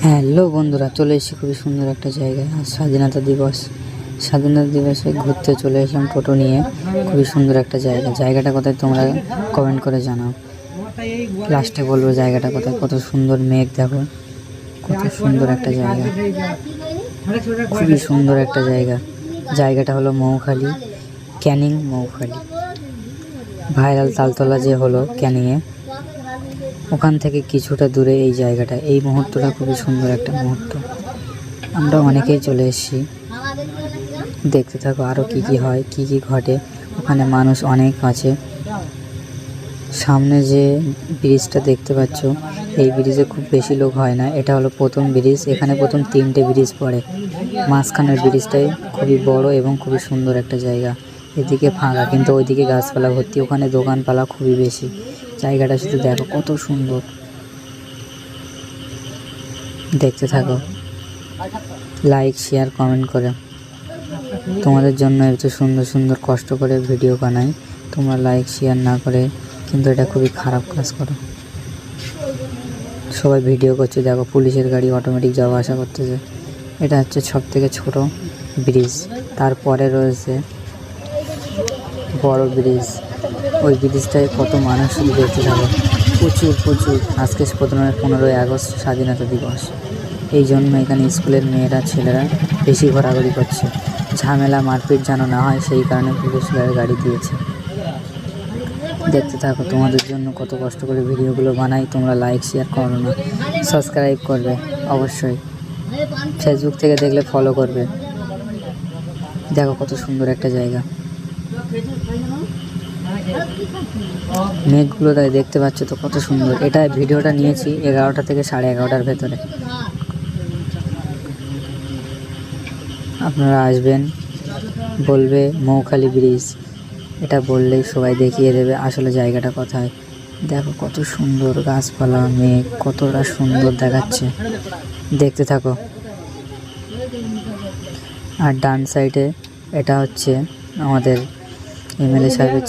Hello বন্ধুরা, চলে এসেছি খুবই সুন্দর একটা জায়গায়। আজ স্বাধীনতা দিবস। স্বাধীনতা দিবসে ঘুরতে চলে এসলাম টোটো নিয়ে। খুবই সুন্দর একটা জায়গা। জায়গাটা কোথায় তোমরা কমেন্ট করে জানাও। লাস্টে বলবো জায়গাটা কোথায়। কত সুন্দর মেঘ দেখো, কত সুন্দর একটা জায়গা, খুবই সুন্দর একটা জায়গা। জায়গাটা হলো মৌখালি, ক্যানিং মৌখালি। ভাইরাল তালতলা যে হলো ক্যানিংয়ে, ওখান থেকে কিছুটা দূরে এই জায়গাটা। এই মুহূর্তটা খুবই সুন্দর একটা মুহূর্ত। আমরা অনেকেই চলে এসেছি, দেখতে থাকো আরও কী কী হয়, কী কী ঘটে। ওখানে মানুষ অনেক আছে। সামনে যে ব্রিজটা দেখতে পাচ্ছ, এই ব্রিজে খুব বেশি লোক হয় না। এটা হলো প্রথম ব্রিজ। এখানে প্রথম 3টে ব্রিজ পড়ে। মাঝখানের ব্রিজটাই খুবই বড় এবং খুবই সুন্দর একটা জায়গা। এদিকে ফাঁকা, কিন্তু ওইদিকে গাছপালা ভর্তি। ওখানে দোকানপালা খুবই বেশি। জায়গাটা শুধু দেখো কত সুন্দর। দেখতে থাকো, লাইক শেয়ার কমেন্ট করে। তোমাদের জন্য এত সুন্দর সুন্দর কষ্ট করে ভিডিও বানাই, তোমরা লাইক শেয়ার না করে কিন্তু এটা খুবই খারাপ কাজ করো। সবাই ভিডিও করছে, দেখো পুলিশের গাড়ি অটোমেটিক যাওয়া আসা করতেছে। এটা হচ্ছে সব থেকে ছোটো ব্রিজ। তারপরে রয়েছে বড় ব্রিজ। ওই ব্রিজটায় কত মানুষ শুধু দেখতে থাকো, প্রচুর প্রচুর। আজকে 15ই আগস্ট স্বাধীনতা দিবস। এই জন্য এখানে স্কুলের মেয়েরা ছেলেরা বেশি ঘোরাঘুরি করছে। ঝামেলা মারপিট যেন না হয়, সেই কারণে পুলিশ গাড়ি দিয়েছে। দেখতে থাকো, তোমাদের জন্য কত কষ্ট করে ভিডিওগুলো বানাই। তোমরা লাইক শেয়ার করো না, সাবস্ক্রাইব করবে অবশ্যই। ফেসবুক থেকে দেখলে ফলো করবে। দেখো কত সুন্দর একটা জায়গা। মেঘগুলো তাই দেখতে পাচ্ছ তো কত সুন্দর। এটা ভিডিওটা নিয়েছি 11টা থেকে 11:30টার ভেতরে। আপনারা আসবেন, বলবে মৌখালি ব্রিজ, এটা বললেই সবাই দেখিয়ে দেবে আসলে জায়গাটা কোথায়। দেখো কত সুন্দর গাছপালা, মেঘ কতটা সুন্দর দেখাচ্ছে। দেখতে থাকো। আর ডান সাইডে এটা হচ্ছে আমাদের এমএলএ সাহেবের